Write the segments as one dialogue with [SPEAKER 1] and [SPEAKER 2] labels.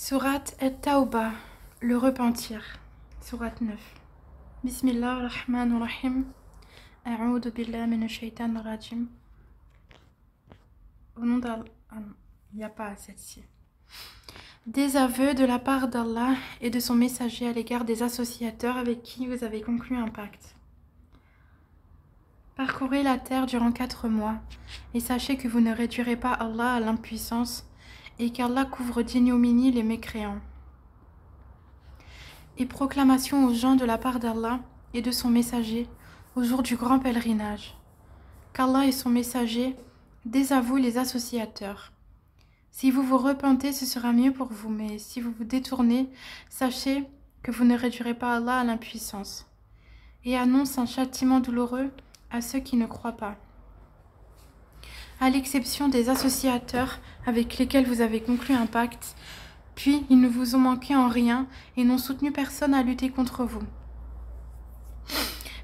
[SPEAKER 1] Sourate At-Tawbah, le repentir. Sourate 9. Bismillah ar-Rahman ar-Rahim. A'udhu billahi minash shaitanir rajim. Au nom d'Allah. Ah non, il n'y a pas celle-ci. Des aveux de la part d'Allah et de son messager à l'égard des associateurs avec qui vous avez conclu un pacte. Parcourez la terre durant 4 mois, et sachez que vous ne réduirez pas Allah à l'impuissance, et qu'Allah couvre d'ignominie les mécréants. Et proclamation aux gens de la part d'Allah et de son messager au jour du grand pèlerinage, qu'Allah et son messager désavouent les associateurs. Si vous vous repentez, ce sera mieux pour vous, mais si vous vous détournez, sachez que vous ne réduirez pas Allah à l'impuissance. Et annonce un châtiment douloureux à ceux qui ne croient pas. À l'exception des associateurs avec lesquels vous avez conclu un pacte, puis ils ne vous ont manqué en rien et n'ont soutenu personne à lutter contre vous.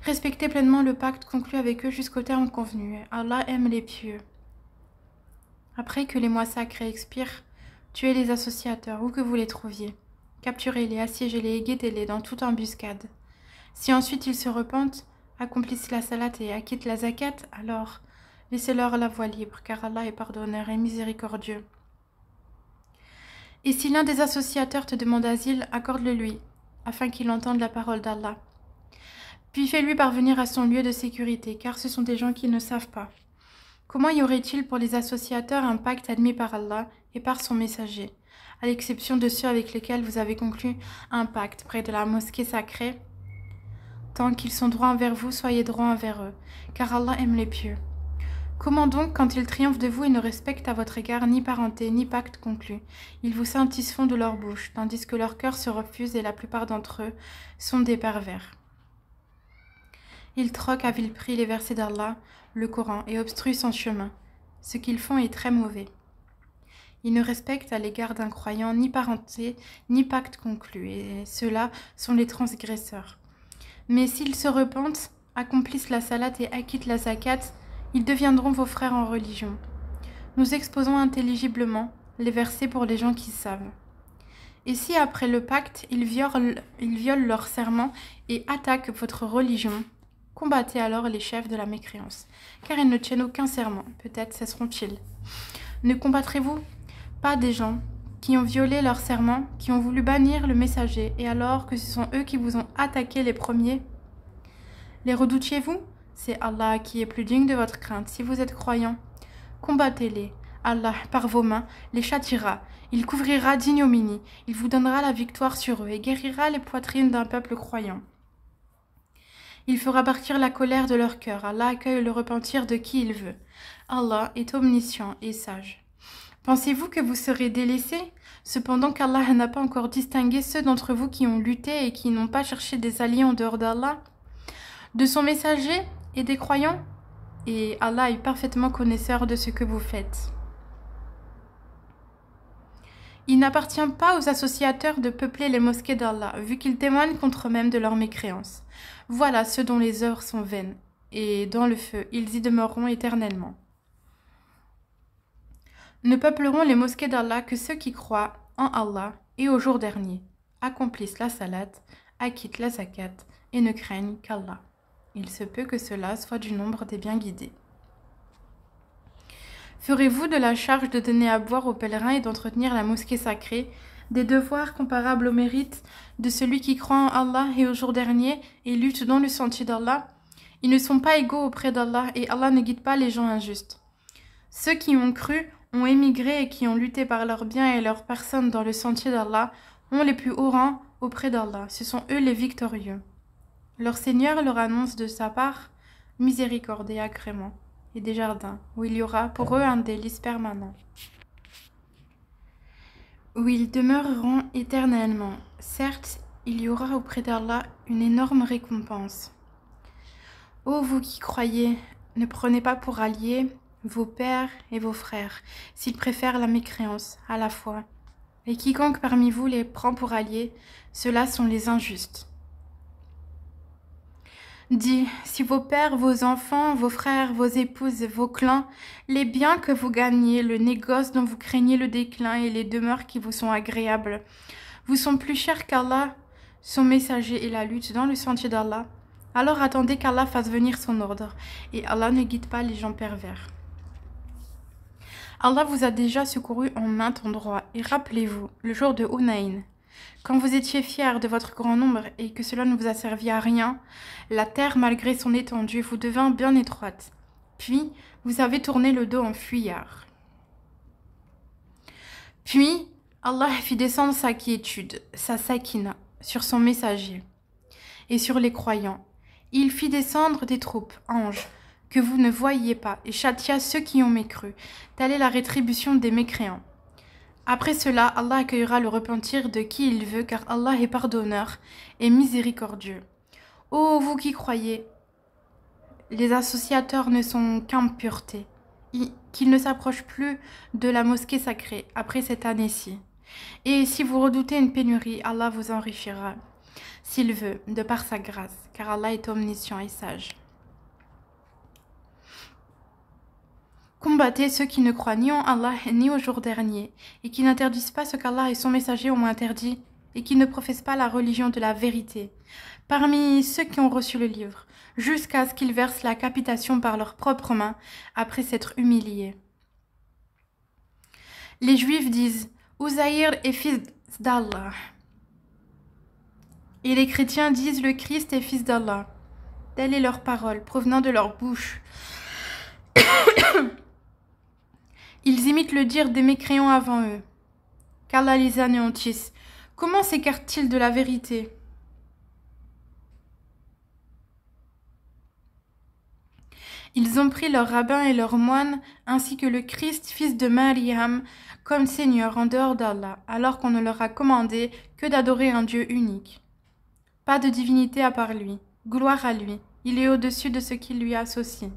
[SPEAKER 1] Respectez pleinement le pacte conclu avec eux jusqu'au terme convenu. Allah aime les pieux. Après que les mois sacrés expirent, tuez les associateurs, où que vous les trouviez. Capturez-les, assiégez-les et guettez-les dans toute embuscade. Si ensuite ils se repentent, accomplissent la salat et acquittent la zakat, alors laissez-leur la voie libre, car Allah est pardonneur et miséricordieux. Et si l'un des associateurs te demande asile, accorde-le lui, afin qu'il entende la parole d'Allah. Puis fais-lui parvenir à son lieu de sécurité, car ce sont des gens qui ne savent pas. Comment y aurait-il pour les associateurs un pacte admis par Allah et par son messager, à l'exception de ceux avec lesquels vous avez conclu un pacte près de la mosquée sacrée? Tant qu'ils sont droits envers vous, soyez droits envers eux, car Allah aime les pieux. Comment donc, quand ils triomphent de vous et ne respectent à votre égard ni parenté, ni pacte conclu, ils vous satisfont de leur bouche, tandis que leur cœur se refuse et la plupart d'entre eux sont des pervers. Ils troquent à vil prix les versets d'Allah, le Coran, et obstruent son chemin. Ce qu'ils font est très mauvais. Ils ne respectent à l'égard d'un croyant ni parenté, ni pacte conclu, et ceux-là sont les transgresseurs. Mais s'ils se repentent, accomplissent la salat et acquittent la zakat, ils deviendront vos frères en religion. Nous exposons intelligiblement les versets pour les gens qui savent. Et si après le pacte, ils violent leur serment et attaquent votre religion, combattez alors les chefs de la mécréance, car ils ne tiennent aucun serment, peut-être cesseront-ils. Ne combattrez-vous pas des gens qui ont violé leur serment, qui ont voulu bannir le messager, et alors que ce sont eux qui vous ont attaqué les premiers? Les redoutiez-vous? C'est Allah qui est plus digne de votre crainte. Si vous êtes croyants, combattez-les. Allah, par vos mains, les châtiera. Il couvrira d'ignominie. Il vous donnera la victoire sur eux et guérira les poitrines d'un peuple croyant. Il fera partir la colère de leur cœur. Allah accueille le repentir de qui il veut. Allah est omniscient et sage. Pensez-vous que vous serez délaissés, cependant qu'Allah n'a pas encore distingué ceux d'entre vous qui ont lutté et qui n'ont pas cherché des alliés en dehors d'Allah, de son messager et des croyants? Et Allah est parfaitement connaisseur de ce que vous faites. Il n'appartient pas aux associateurs de peupler les mosquées d'Allah, vu qu'ils témoignent contre eux-mêmes de leur mécréance. Voilà ceux dont les œuvres sont vaines, et dans le feu, ils y demeureront éternellement. Ne peupleront les mosquées d'Allah que ceux qui croient en Allah et au jour dernier, accomplissent la salat, acquittent la zakat et ne craignent qu'Allah. Il se peut que cela soit du nombre des bien guidés. Ferez-vous de la charge de donner à boire aux pèlerins et d'entretenir la mosquée sacrée des devoirs comparables au mérite de celui qui croit en Allah et au jour dernier et lutte dans le sentier d'Allah? Ils ne sont pas égaux auprès d'Allah et Allah ne guide pas les gens injustes. Ceux qui ont cru, ont émigré et qui ont lutté par leurs biens et leurs personnes dans le sentier d'Allah ont les plus hauts rangs auprès d'Allah. Ce sont eux les victorieux. Leur Seigneur leur annonce de sa part miséricorde et agrément, et des jardins, où il y aura pour eux un délice permanent, où ils demeureront éternellement. Certes, il y aura auprès d'Allah une énorme récompense. Ô vous qui croyez, ne prenez pas pour alliés vos pères et vos frères, s'ils préfèrent la mécréance à la foi. Et quiconque parmi vous les prend pour alliés, ceux-là sont les injustes. Dis, si vos pères, vos enfants, vos frères, vos épouses, vos clans, les biens que vous gagnez, le négoce dont vous craignez le déclin et les demeures qui vous sont agréables, vous sont plus chers qu'Allah, son messager et la lutte dans le sentier d'Allah, alors attendez qu'Allah fasse venir son ordre, et Allah ne guide pas les gens pervers. Allah vous a déjà secouru en maint endroit, et rappelez-vous, le jour de Hunayn, quand vous étiez fiers de votre grand nombre et que cela ne vous a servi à rien, la terre, malgré son étendue, vous devint bien étroite. Puis, vous avez tourné le dos en fuyard. Puis, Allah fit descendre sa quiétude, sa sakina, sur son messager et sur les croyants. Il fit descendre des troupes, anges, que vous ne voyiez pas, et châtia ceux qui ont mécru. Telle est la rétribution des mécréants. Après cela, Allah accueillera le repentir de qui il veut, car Allah est pardonneur et miséricordieux. Ô vous qui croyez, les associateurs ne sont qu'impureté, qu'ils ne s'approchent plus de la mosquée sacrée après cette année-ci. Et si vous redoutez une pénurie, Allah vous enrichira, s'il veut, de par sa grâce, car Allah est omniscient et sage. Combattez ceux qui ne croient ni en Allah ni au jour dernier, et qui n'interdisent pas ce qu'Allah et son messager ont interdit, et qui ne professent pas la religion de la vérité, parmi ceux qui ont reçu le livre, jusqu'à ce qu'ils versent la capitation par leurs propres mains, après s'être humiliés. Les Juifs disent « Uzaïr est fils d'Allah ». Et les chrétiens disent « Le Christ est fils d'Allah ». Telle est leur parole, provenant de leur bouche. Ils imitent le dire des mécréants avant eux. Qu'Allah les anéantisse. Comment s'écartent-ils de la vérité? Ils ont pris leurs rabbins et leurs moines, ainsi que le Christ, fils de Maryam, comme Seigneur en dehors d'Allah, alors qu'on ne leur a commandé que d'adorer un Dieu unique. Pas de divinité à part lui. Gloire à lui. Il est au-dessus de ce qui lui associe.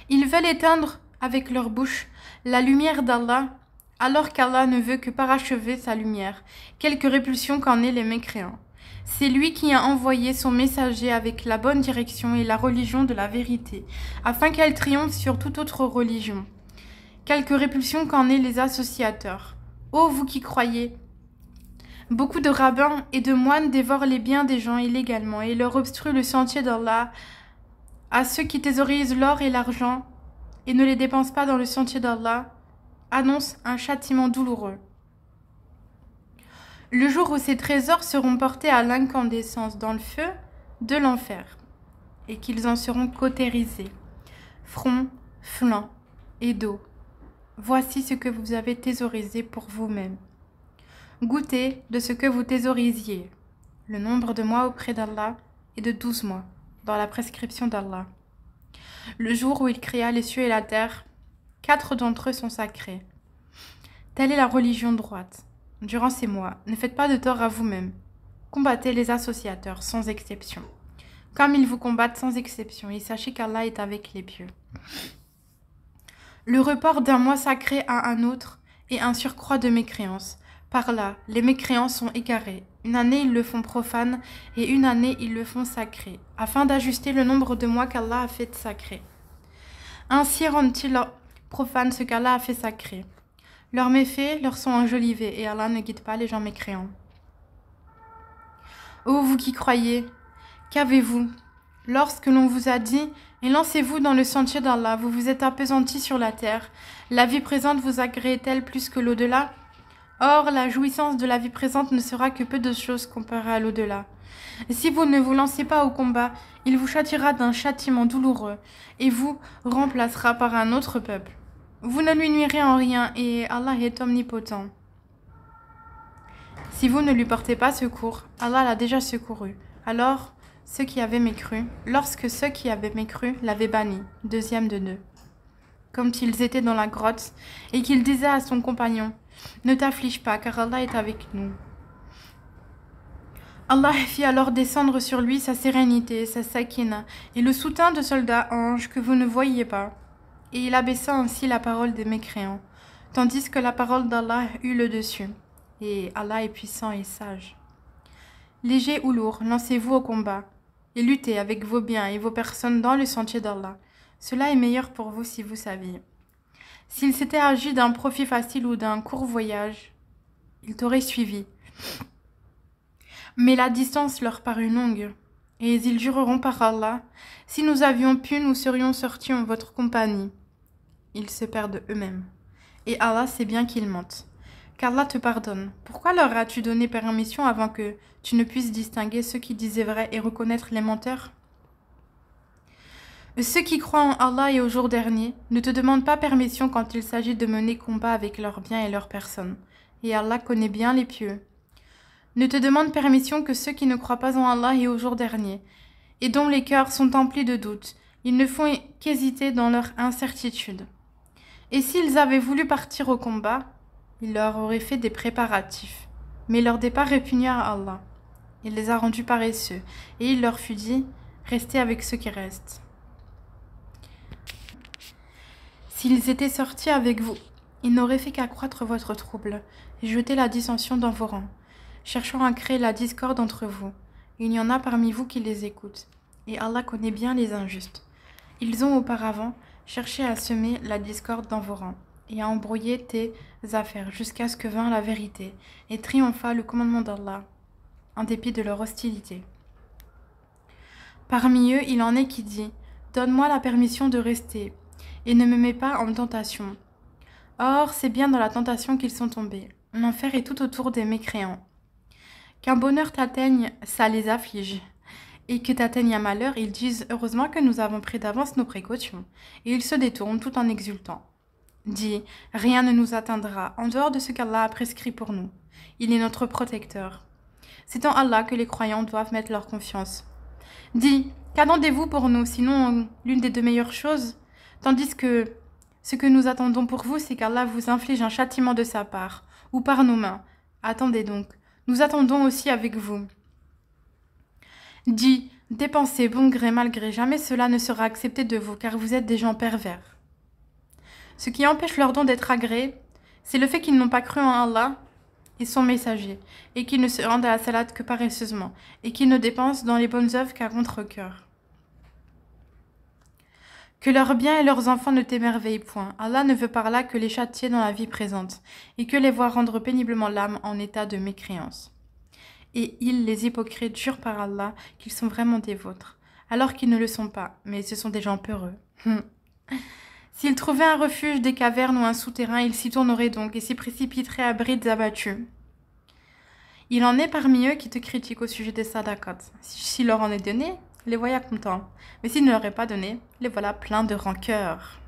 [SPEAKER 1] Ils veulent éteindre avec leur bouche la lumière d'Allah, alors qu'Allah ne veut que parachever sa lumière, quelque répulsion qu'en aient les mécréants. C'est lui qui a envoyé son messager avec la bonne direction et la religion de la vérité, afin qu'elle triomphe sur toute autre religion. Quelque répulsion qu'en aient les associateurs. Ô vous qui croyez! Beaucoup de rabbins et de moines dévorent les biens des gens illégalement et leur obstruent le sentier d'Allah à ceux qui thésaurisent l'or et l'argent et ne les dépensent pas dans le sentier d'Allah, annonce un châtiment douloureux. Le jour où ces trésors seront portés à l'incandescence dans le feu de l'enfer, et qu'ils en seront cautérisés, front, flanc et dos. Voici ce que vous avez thésaurisé pour vous-même. Goûtez de ce que vous thésaurisiez. Le nombre de mois auprès d'Allah est de 12 mois, dans la prescription d'Allah. Le jour où il créa les cieux et la terre, 4 d'entre eux sont sacrés. Telle est la religion droite. Durant ces mois, ne faites pas de tort à vous-même. Combattez les associateurs, sans exception. Comme ils vous combattent sans exception, et sachez qu'Allah est avec les pieux. Le report d'un mois sacré à un autre est un surcroît de mécréance. Par là, les mécréants sont égarés. Une année, ils le font profane, et une année, ils le font sacré, afin d'ajuster le nombre de mois qu'Allah a fait sacré. Ainsi rendent-ils profane ce qu'Allah a fait sacré. Leurs méfaits leur sont enjolivés, et Allah ne guide pas les gens mécréants. Ô vous qui croyez, qu'avez-vous? Lorsque l'on vous a dit « Et lancez-vous dans le sentier d'Allah », vous vous êtes appesantis sur la terre. La vie présente vous agrée-t-elle plus que l'au-delà? Or, la jouissance de la vie présente ne sera que peu de choses comparée à l'au-delà. Si vous ne vous lancez pas au combat, il vous châtiera d'un châtiment douloureux, et vous remplacera par un autre peuple. Vous ne lui nuirez en rien, et Allah est omnipotent. Si vous ne lui portez pas secours, Allah l'a déjà secouru. Alors, lorsque ceux qui avaient mécru l'avaient banni, deuxième de deux. Comme s'ils étaient dans la grotte, et qu'il disait à son compagnon, « Ne t'afflige pas, car Allah est avec nous. » Allah fit alors descendre sur lui sa sérénité, sa sakina, et le soutien de soldats anges que vous ne voyiez pas. Et il abaissa ainsi la parole des mécréants, tandis que la parole d'Allah eut le dessus. Et Allah est puissant et sage. Léger ou lourd, lancez-vous au combat. et luttez avec vos biens et vos personnes dans le sentier d'Allah. Cela est meilleur pour vous si vous saviez. S'il s'était agi d'un profit facile ou d'un court voyage, ils t'auraient suivi. Mais la distance leur parut longue, et ils jureront par Allah, si nous avions pu, nous serions sortis en votre compagnie. Ils se perdent eux-mêmes. Et Allah sait bien qu'ils mentent. Qu'Allah te pardonne. Pourquoi leur as-tu donné permission avant que tu ne puisses distinguer ceux qui disaient vrai et reconnaître les menteurs? Ceux qui croient en Allah et au jour dernier ne te demandent pas permission quand il s'agit de mener combat avec leurs biens et leurs personnes. Et Allah connaît bien les pieux. Ne te demandent permission que ceux qui ne croient pas en Allah et au jour dernier, et dont les cœurs sont emplis de doutes. Ils ne font qu'hésiter dans leur incertitude. Et s'ils avaient voulu partir au combat, il leur aurait fait des préparatifs. Mais leur départ répugna à Allah. Il les a rendus paresseux, et il leur fut dit, restez avec ceux qui restent. S'ils étaient sortis avec vous, ils n'auraient fait qu'accroître votre trouble, et jeter la dissension dans vos rangs, cherchant à créer la discorde entre vous. Il y en a parmi vous qui les écoutent, et Allah connaît bien les injustes. Ils ont auparavant cherché à semer la discorde dans vos rangs, et à embrouiller tes affaires, jusqu'à ce que vint la vérité, et triompha le commandement d'Allah, en dépit de leur hostilité. Parmi eux, il en est qui dit, « Donne-moi la permission de rester, et ne me mets pas en tentation. » Or, c'est bien dans la tentation qu'ils sont tombés. L'enfer est tout autour des mécréants. Qu'un bonheur t'atteigne, ça les afflige. Et que t'atteigne un malheur, ils disent « Heureusement que nous avons pris d'avance nos précautions. » Et ils se détournent tout en exultant. Dis, rien ne nous atteindra en dehors de ce qu'Allah a prescrit pour nous. Il est notre protecteur. C'est en Allah que les croyants doivent mettre leur confiance. Dis, qu'attendez-vous pour nous, sinon l'une des deux meilleures choses, tandis que ce que nous attendons pour vous, c'est qu'Allah vous inflige un châtiment de sa part, ou par nos mains. Attendez donc, nous attendons aussi avec vous. Dis, dépensez bon gré mal gré, jamais cela ne sera accepté de vous, car vous êtes des gens pervers. Ce qui empêche leur don d'être agréé, c'est le fait qu'ils n'ont pas cru en Allah et son messager, et qu'ils ne se rendent à la salade que paresseusement, et qu'ils ne dépensent dans les bonnes œuvres qu'à contre-cœur. Que leurs biens et leurs enfants ne t'émerveillent point. Allah ne veut par là que les châtier dans la vie présente, et que les voir rendre péniblement l'âme en état de mécréance. Et ils, les hypocrites, jurent par Allah qu'ils sont vraiment des vôtres, alors qu'ils ne le sont pas, mais ce sont des gens peureux. S'ils trouvaient un refuge, des cavernes ou un souterrain, ils s'y tourneraient donc et s'y précipiteraient à brides abattues. Il en est parmi eux qui te critiquent au sujet des sadaqat. S'il leur en est donné, les voilà contents. Mais s'il ne leur est pas donné, les voilà pleins de rancœur.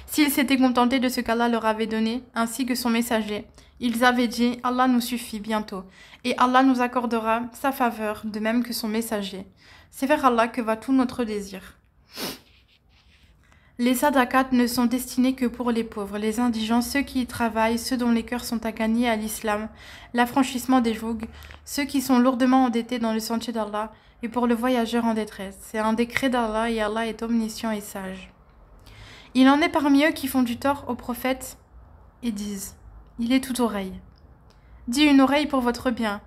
[SPEAKER 1] S'ils s'étaient contentés de ce qu'Allah leur avait donné, ainsi que son messager, ils avaient dit « Allah nous suffit bientôt, et Allah nous accordera sa faveur, de même que son messager. C'est vers Allah que va tout notre désir. » Les sadaqat ne sont destinés que pour les pauvres, les indigents, ceux qui y travaillent, ceux dont les cœurs sont agagnés à l'islam, l'affranchissement des jougs, ceux qui sont lourdement endettés dans le sentier d'Allah, et pour le voyageur en détresse. C'est un décret d'Allah et Allah est omniscient et sage. Il en est parmi eux qui font du tort aux prophètes et disent « Il est tout oreille. » Dis une oreille pour votre bien.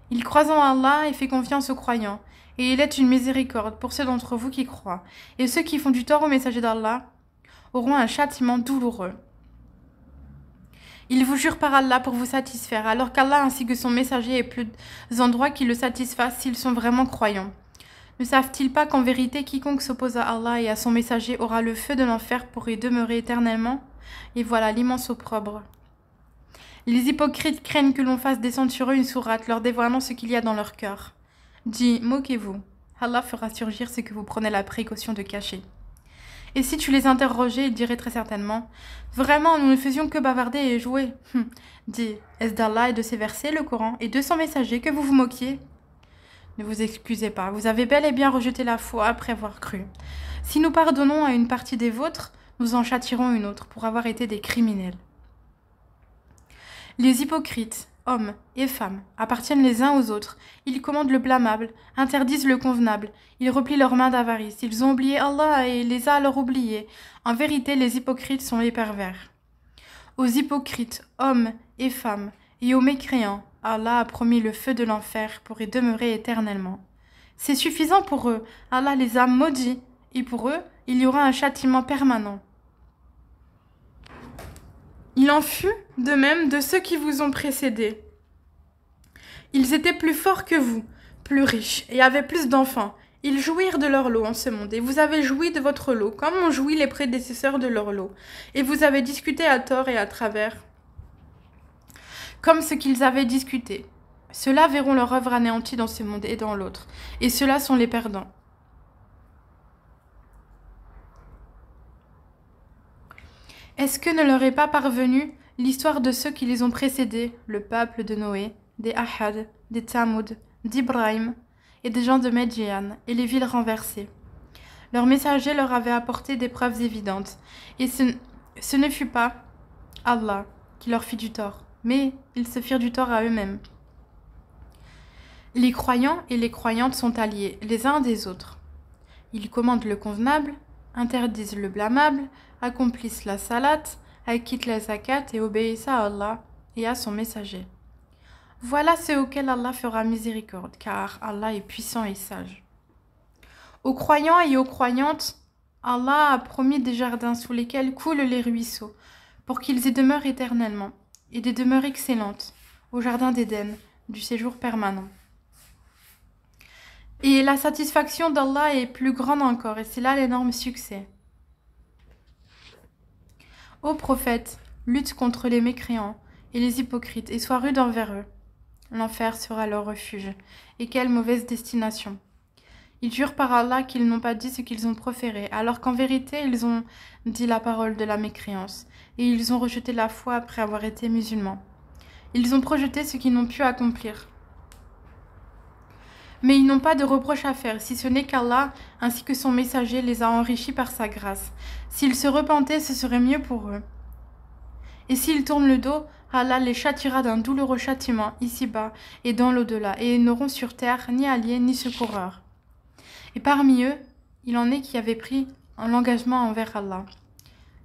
[SPEAKER 1] Il croit en Allah et fait confiance aux croyants. Et il est une miséricorde pour ceux d'entre vous qui croient. Et ceux qui font du tort au messager d'Allah auront un châtiment douloureux. Il vous jure par Allah pour vous satisfaire, alors qu'Allah ainsi que son messager aient plus d'endroits qui le satisfassent s'ils sont vraiment croyants. Ne savent-ils pas qu'en vérité quiconque s'oppose à Allah et à son messager aura le feu de l'enfer pour y demeurer éternellement? Et voilà l'immense opprobre. Les hypocrites craignent que l'on fasse descendre sur eux une sourate leur dévoilant ce qu'il y a dans leur cœur. Dis, moquez-vous. Allah fera surgir ce que vous prenez la précaution de cacher. Et si tu les interrogeais, ils diraient très certainement « Vraiment, nous ne faisions que bavarder et jouer. » Dis, est-ce d'Allah et de ses versets, le Coran, et de son messager que vous vous moquiez? Ne vous excusez pas, vous avez bel et bien rejeté la foi après avoir cru. Si nous pardonnons à une partie des vôtres, nous en châtierons une autre pour avoir été des criminels. Les hypocrites, hommes et femmes, appartiennent les uns aux autres. Ils commandent le blâmable, interdisent le convenable. Ils replient leurs mains d'avarice. Ils ont oublié Allah et les a alors oubliés. En vérité, les hypocrites sont les pervers. Aux hypocrites, hommes et femmes, et aux mécréants, Allah a promis le feu de l'enfer pour y demeurer éternellement. C'est suffisant pour eux. Allah les a maudits. Et pour eux, il y aura un châtiment permanent. Il en fut de même de ceux qui vous ont précédés. Ils étaient plus forts que vous, plus riches et avaient plus d'enfants. Ils jouirent de leur lot en ce monde, et vous avez joui de votre lot, comme ont joui les prédécesseurs de leur lot. Et vous avez discuté à tort et à travers, comme ce qu'ils avaient discuté. Ceux-là verront leur œuvre anéantie dans ce monde et dans l'autre, et ceux-là sont les perdants. Est-ce que ne leur est pas parvenue l'histoire de ceux qui les ont précédés, le peuple de Noé, des Ahad, des Thamoud, d'Ibrahim et des gens de Médian et les villes renversées? Leurs messagers leur avaient apporté des preuves évidentes, et ce ne fut pas Allah qui leur fit du tort, mais ils se firent du tort à eux-mêmes. Les croyants et les croyantes sont alliés les uns des autres. Ils commandent le convenable, interdisent le blâmable, accomplissent la salat, acquittent la zakat et obéissent à Allah et à son messager. Voilà ceux auxquels Allah fera miséricorde, car Allah est puissant et sage. Aux croyants et aux croyantes, Allah a promis des jardins sous lesquels coulent les ruisseaux, pour qu'ils y demeurent éternellement, et des demeures excellentes, au jardin d'Éden, du séjour permanent. Et la satisfaction d'Allah est plus grande encore, et c'est là l'énorme succès. Ô prophète, lutte contre les mécréants et les hypocrites, et sois rude envers eux. L'enfer sera leur refuge, et quelle mauvaise destination. Ils jurent par Allah qu'ils n'ont pas dit ce qu'ils ont proféré, alors qu'en vérité ils ont dit la parole de la mécréance, et ils ont rejeté la foi après avoir été musulmans. Ils ont projeté ce qu'ils n'ont pu accomplir. Mais ils n'ont pas de reproche à faire, si ce n'est qu'Allah, ainsi que son messager, les a enrichis par sa grâce. S'ils se repentaient, ce serait mieux pour eux. Et s'ils tournent le dos, Allah les châtiera d'un douloureux châtiment, ici-bas et dans l'au-delà, et ils n'auront sur terre ni alliés ni secoureurs. Et parmi eux, il en est qui avaient pris l'engagement envers Allah.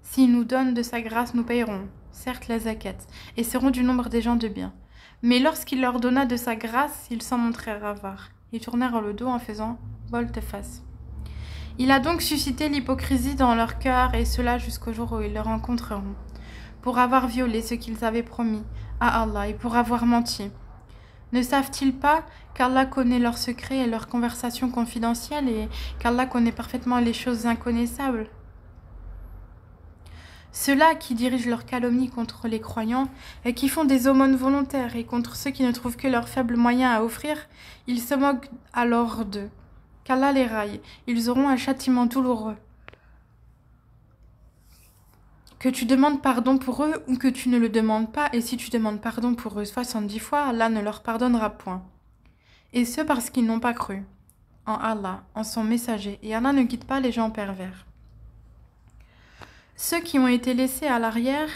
[SPEAKER 1] S'il nous donne de sa grâce, nous payerons, certes la zakat, et serons du nombre des gens de bien. Mais lorsqu'il leur donna de sa grâce, ils s'en montrèrent avares. Ils tournèrent le dos en faisant volte-face. Il a donc suscité l'hypocrisie dans leur cœur, et cela jusqu'au jour où ils le rencontreront, pour avoir violé ce qu'ils avaient promis à Allah et pour avoir menti. Ne savent-ils pas qu'Allah connaît leurs secrets et leurs conversations confidentielles, et qu'Allah connaît parfaitement les choses inconnaissables? Ceux-là qui dirigent leur calomnie contre les croyants et qui font des aumônes volontaires et contre ceux qui ne trouvent que leurs faibles moyens à offrir, ils se moquent alors d'eux. Qu'Allah les raille, ils auront un châtiment douloureux. Que tu demandes pardon pour eux ou que tu ne le demandes pas, et si tu demandes pardon pour eux 70 fois, Allah ne leur pardonnera point. Et ce parce qu'ils n'ont pas cru en Allah, en son messager, et Allah ne guide pas les gens pervers. Ceux qui ont été laissés à l'arrière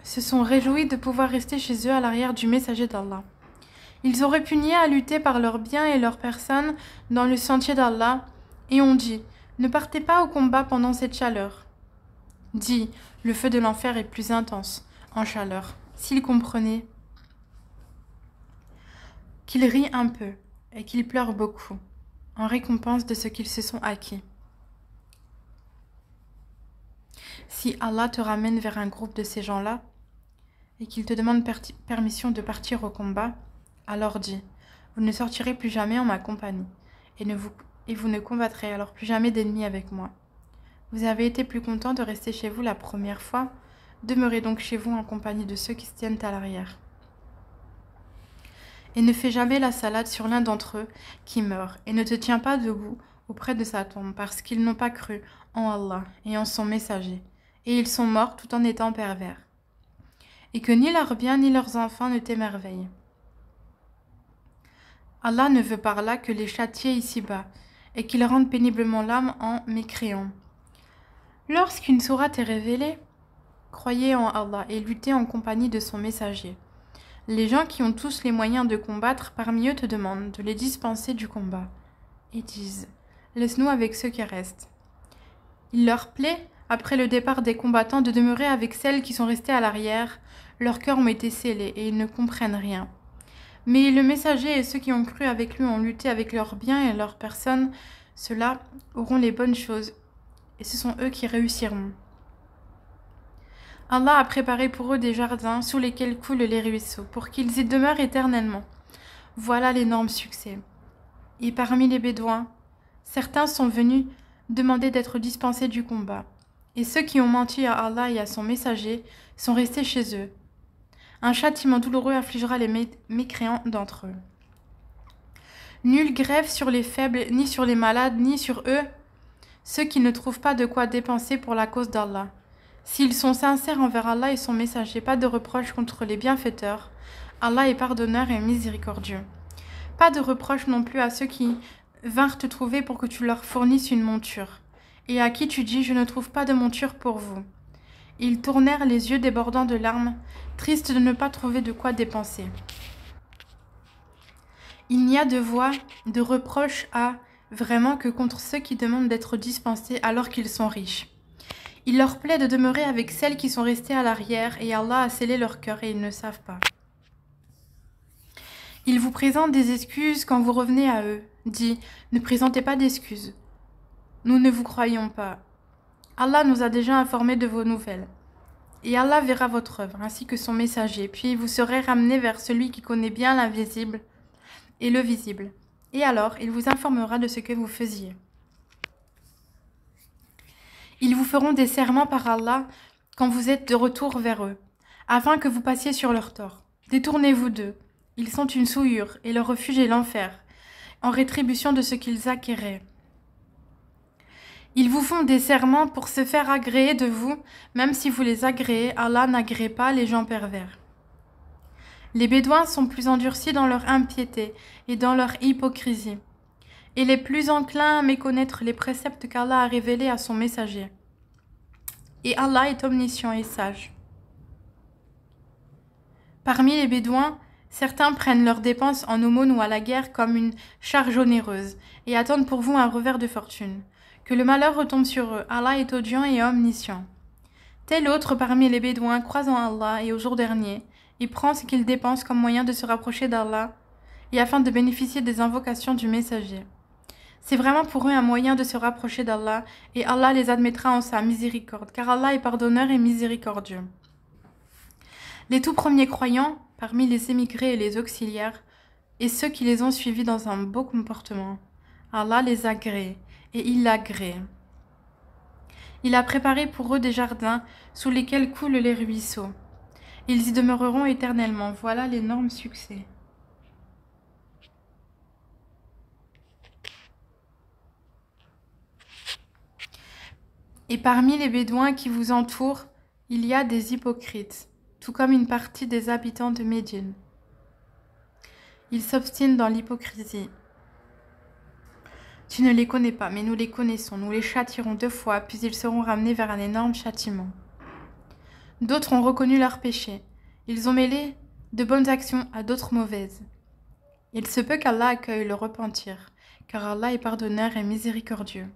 [SPEAKER 1] se sont réjouis de pouvoir rester chez eux à l'arrière du messager d'Allah. Ils ont répugné à lutter par leurs biens et leurs personnes dans le sentier d'Allah et ont dit « Ne partez pas au combat pendant cette chaleur ». Dis « Le feu de l'enfer est plus intense en chaleur ». S'ils comprenaient qu'ils rient un peu et qu'ils pleurent beaucoup en récompense de ce qu'ils se sont acquis. Si Allah te ramène vers un groupe de ces gens-là et qu'il te demande permission de partir au combat, alors dis, vous ne sortirez plus jamais en ma compagnie et vous ne combattrez alors plus jamais d'ennemis avec moi. Vous avez été plus content de rester chez vous la première fois, demeurez donc chez vous en compagnie de ceux qui se tiennent à l'arrière. Et ne fais jamais la salade sur l'un d'entre eux qui meurt, et ne te tiens pas debout auprès de sa tombe, parce qu'ils n'ont pas cru en Allah et en son messager, et ils sont morts tout en étant pervers. Et que ni leurs biens ni leurs enfants ne t'émerveillent. Allah ne veut par là que les châtier ici-bas, et qu'ils rendent péniblement l'âme en mécréant. Lorsqu'une sourate est révélée, croyez en Allah et luttez en compagnie de son messager. Les gens qui ont tous les moyens de combattre parmi eux te demandent de les dispenser du combat, et disent « Laisse-nous avec ceux qui restent ». Il leur plaît, après le départ des combattants, de demeurer avec celles qui sont restées à l'arrière. Leurs cœurs ont été scellés et ils ne comprennent rien. Mais le messager et ceux qui ont cru avec lui ont lutté avec leurs biens et leurs personnes, ceux-là auront les bonnes choses, et ce sont eux qui réussiront. Allah a préparé pour eux des jardins sous lesquels coulent les ruisseaux, pour qu'ils y demeurent éternellement. Voilà l'énorme succès. Et parmi les Bédouins, certains sont venus demander d'être dispensés du combat, et ceux qui ont menti à Allah et à son messager sont restés chez eux. Un châtiment douloureux affligera les mécréants d'entre eux. Nulle grève sur les faibles, ni sur les malades, ni sur eux, ceux qui ne trouvent pas de quoi dépenser pour la cause d'Allah. S'ils sont sincères envers Allah et son messager, pas de reproche contre les bienfaiteurs. Allah est pardonneur et miséricordieux. Pas de reproche non plus à ceux qui vinrent te trouver pour que tu leur fournisses une monture, et à qui tu dis « Je ne trouve pas de monture pour vous ». Ils tournèrent les yeux débordants de larmes, tristes de ne pas trouver de quoi dépenser. Il n'y a de voix, de reproche à vraiment que contre ceux qui demandent d'être dispensés alors qu'ils sont riches. Il leur plaît de demeurer avec celles qui sont restées à l'arrière, et Allah a scellé leur cœur et ils ne savent pas. Ils vous présentent des excuses quand vous revenez à eux. Dis, ne présentez pas d'excuses. Nous ne vous croyons pas. Allah nous a déjà informés de vos nouvelles. Et Allah verra votre œuvre, ainsi que son messager, puis vous serez ramenés vers celui qui connaît bien l'invisible et le visible. Et alors, il vous informera de ce que vous faisiez. Ils vous feront des serments par Allah quand vous êtes de retour vers eux, afin que vous passiez sur leur tort. Détournez-vous d'eux. Ils sont une souillure, et leur refuge est l'enfer, en rétribution de ce qu'ils acquéraient. Ils vous font des serments pour se faire agréer de vous, même si vous les agréez, Allah n'agrée pas les gens pervers. Les Bédouins sont plus endurcis dans leur impiété et dans leur hypocrisie, et les plus enclins à méconnaître les préceptes qu'Allah a révélés à son messager. Et Allah est omniscient et sage. Parmi les Bédouins, certains prennent leurs dépenses en aumône ou à la guerre comme une charge onéreuse et attendent pour vous un revers de fortune. Que le malheur retombe sur eux. Allah est audient et omniscient. Tel autre parmi les Bédouins croit en Allah et au jour dernier et prend ce qu'il dépense comme moyen de se rapprocher d'Allah et afin de bénéficier des invocations du messager. C'est vraiment pour eux un moyen de se rapprocher d'Allah et Allah les admettra en sa miséricorde, car Allah est pardonneur et miséricordieux. Les tout premiers croyants, parmi les émigrés et les auxiliaires, et ceux qui les ont suivis dans un beau comportement, Allah les agrée et il l'agrée. Il a préparé pour eux des jardins sous lesquels coulent les ruisseaux. Ils y demeureront éternellement. Voilà l'énorme succès. Et parmi les Bédouins qui vous entourent, il y a des hypocrites, tout comme une partie des habitants de Médine. Ils s'obstinent dans l'hypocrisie. Tu ne les connais pas, mais nous les connaissons. Nous les châtierons 2 fois, puis ils seront ramenés vers un énorme châtiment. D'autres ont reconnu leurs péchés. Ils ont mêlé de bonnes actions à d'autres mauvaises. Il se peut qu'Allah accueille le repentir, car Allah est pardonneur et miséricordieux.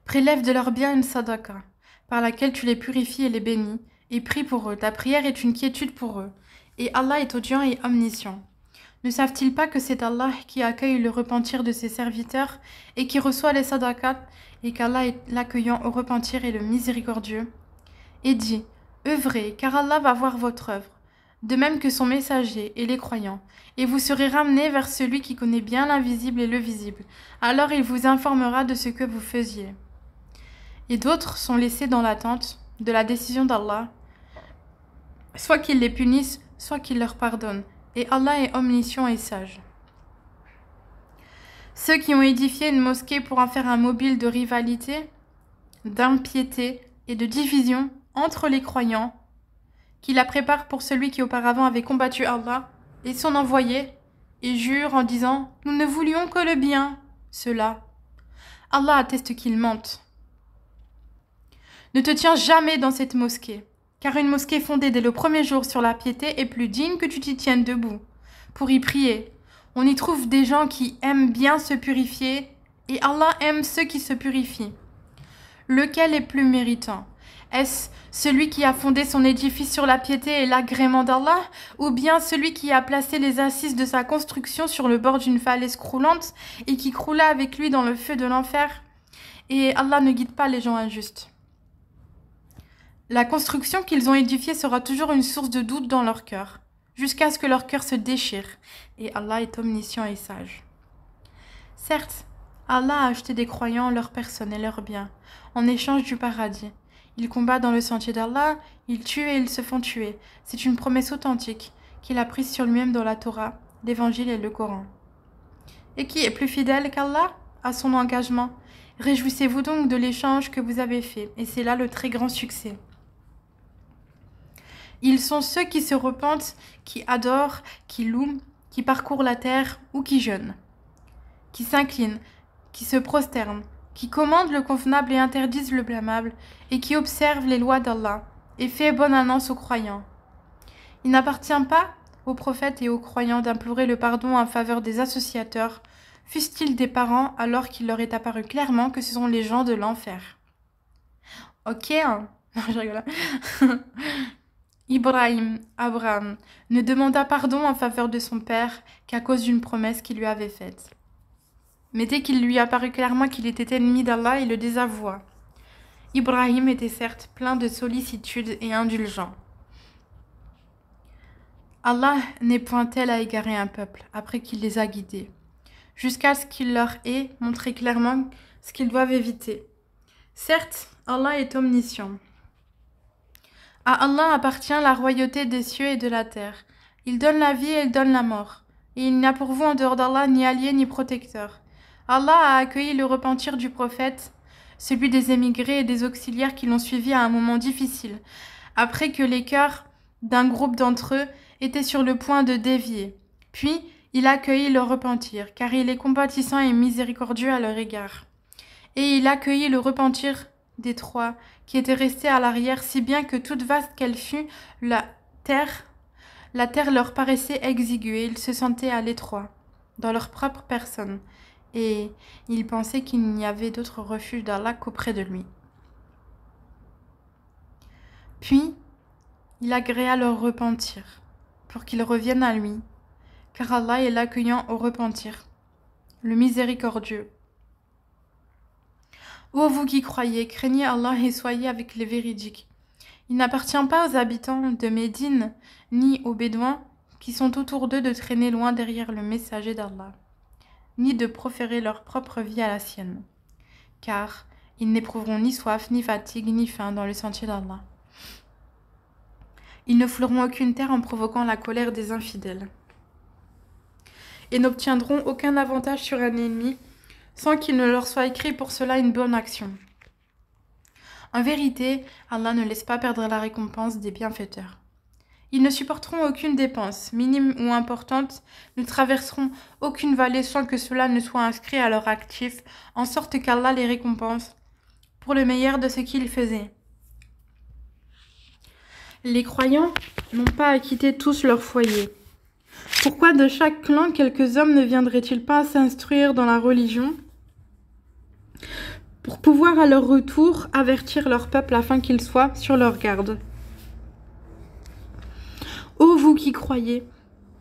[SPEAKER 1] Prélève de leurs biens une sadaqa, par laquelle tu les purifies et les bénis, et prie pour eux. Ta prière est une quiétude pour eux, et Allah est audient et omniscient. Ne savent-ils pas que c'est Allah qui accueille le repentir de ses serviteurs et qui reçoit les sadaqat, et qu'Allah est l'accueillant au repentir et le miséricordieux? Et dis, œuvrez, car Allah va voir votre œuvre, de même que son messager et les croyants, et vous serez ramenés vers celui qui connaît bien l'invisible et le visible. Alors il vous informera de ce que vous faisiez. Et d'autres sont laissés dans l'attente de la décision d'Allah, soit qu'il les punisse, soit qu'il leur pardonne. Et Allah est omniscient et sage. Ceux qui ont édifié une mosquée pour en faire un mobile de rivalité, d'impiété et de division entre les croyants, qui la préparent pour celui qui auparavant avait combattu Allah et son envoyé, et jurent en disant « Nous ne voulions que le bien », ceux-là. Allah atteste qu'ils mentent. Ne te tiens jamais dans cette mosquée, car une mosquée fondée dès le premier jour sur la piété est plus digne que tu t'y tiennes debout. Pour y prier, on y trouve des gens qui aiment bien se purifier, et Allah aime ceux qui se purifient. Lequel est plus méritant? Est-ce celui qui a fondé son édifice sur la piété et l'agrément d'Allah, ou bien celui qui a placé les assises de sa construction sur le bord d'une falaise croulante et qui croula avec lui dans le feu de l'enfer? Et Allah ne guide pas les gens injustes. La construction qu'ils ont édifiée sera toujours une source de doute dans leur cœur, jusqu'à ce que leur cœur se déchire, et Allah est omniscient et sage. Certes, Allah a acheté des croyants leur personne et leurs biens, en échange du paradis. Ils combattent dans le sentier d'Allah, ils tuent et ils se font tuer. C'est une promesse authentique qu'il a prise sur lui-même dans la Torah, l'Évangile et le Coran. Et qui est plus fidèle qu'Allah à son engagement? Réjouissez-vous donc de l'échange que vous avez fait, et c'est là le très grand succès. Ils sont ceux qui se repentent, qui adorent, qui louent, qui parcourent la terre ou qui jeûnent, qui s'inclinent, qui se prosternent, qui commandent le convenable et interdisent le blâmable, et qui observent les lois d'Allah, et fait bonne annonce aux croyants. Il n'appartient pas aux prophètes et aux croyants d'implorer le pardon en faveur des associateurs, fussent-ils des parents, alors qu'il leur est apparu clairement que ce sont les gens de l'enfer. Ok, hein? Non, je rigole. Abraham, ne demanda pardon en faveur de son père qu'à cause d'une promesse qu'il lui avait faite. Mais dès qu'il lui apparut clairement qu'il était ennemi d'Allah, il le désavoua. Ibrahim était certes plein de sollicitude et indulgent. Allah n'est point tel à égarer un peuple après qu'il les a guidés, jusqu'à ce qu'il leur ait montré clairement ce qu'ils doivent éviter. Certes, Allah est omniscient. À Allah appartient la royauté des cieux et de la terre. Il donne la vie et il donne la mort. Et il n'y a pour vous en dehors d'Allah ni allié ni protecteur. Allah a accueilli le repentir du prophète, celui des émigrés et des auxiliaires qui l'ont suivi à un moment difficile, après que les cœurs d'un groupe d'entre eux étaient sur le point de dévier. Puis, il a accueilli leur repentir, car il est compatissant et miséricordieux à leur égard. Et il a accueilli le repentir des trois, qui étaient restés à l'arrière, si bien que toute vaste qu'elle fût, la terre leur paraissait exiguë, et ils se sentaient à l'étroit, dans leur propre personne, et ils pensaient qu'il n'y avait d'autre refuge d'Allah qu'auprès de lui. Puis, il agréa leur repentir, pour qu'ils reviennent à lui, car Allah est l'accueillant au repentir, le miséricordieux. Ô vous qui croyez, craignez Allah et soyez avec les véridiques. Il n'appartient pas aux habitants de Médine, ni aux Bédouins, qui sont autour d'eux de traîner loin derrière le messager d'Allah, ni de proférer leur propre vie à la sienne, car ils n'éprouveront ni soif, ni fatigue, ni faim dans le sentier d'Allah. Ils ne fouleront aucune terre en provoquant la colère des infidèles, et n'obtiendront aucun avantage sur un ennemi, sans qu'il ne leur soit écrit pour cela une bonne action. En vérité, Allah ne laisse pas perdre la récompense des bienfaiteurs. Ils ne supporteront aucune dépense, minime ou importante, ne traverseront aucune vallée sans que cela ne soit inscrit à leur actif, en sorte qu'Allah les récompense pour le meilleur de ce qu'ils faisaient. Les croyants n'ont pas à quitter tous leur foyer. Pourquoi de chaque clan quelques hommes ne viendraient-ils pas s'instruire dans la religion pour pouvoir à leur retour avertir leur peuple afin qu'ils soient sur leur garde? Ô vous qui croyez,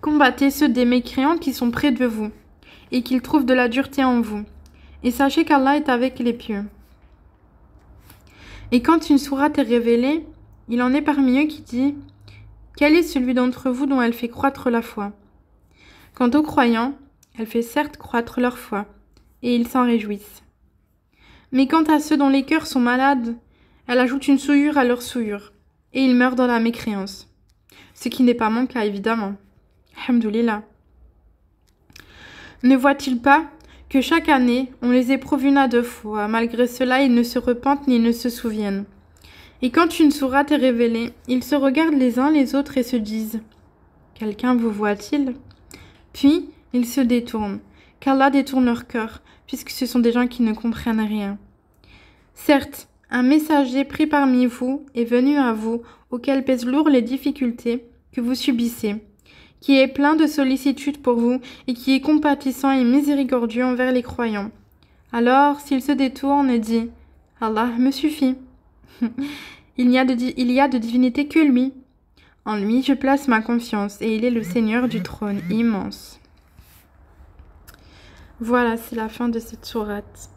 [SPEAKER 1] combattez ceux des mécréants qui sont près de vous, et qu'ils trouvent de la dureté en vous, et sachez qu'Allah est avec les pieux. Et quand une sourate est révélée, il en est parmi eux qui dit « Quel est celui d'entre vous dont elle fait croître la foi ?» Quant aux croyants, elle fait certes croître leur foi, et ils s'en réjouissent. Mais quant à ceux dont les cœurs sont malades, elle ajoute une souillure à leur souillure, et ils meurent dans la mécréance. Ce qui n'est pas mon cas, évidemment. Alhamdoulilah. Ne voient-ils pas que chaque année, on les éprouve une à deux fois, malgré cela, ils ne se repentent ni ne se souviennent. Et quand une sourate est révélée, ils se regardent les uns les autres et se disent « Quelqu'un vous voit-il » Puis, ils se détournent, qu'Allah détourne leur cœur, puisque ce sont des gens qui ne comprennent rien. Certes, un messager pris parmi vous est venu à vous, auquel pèsent lourd les difficultés que vous subissez, qui est plein de sollicitude pour vous et qui est compatissant et miséricordieux envers les croyants. Alors, s'il se détourne et dit « Allah me suffit », Il y a de divinité que lui. En lui, je place ma confiance et il est le Seigneur du trône immense. Voilà, c'est la fin de cette sourate.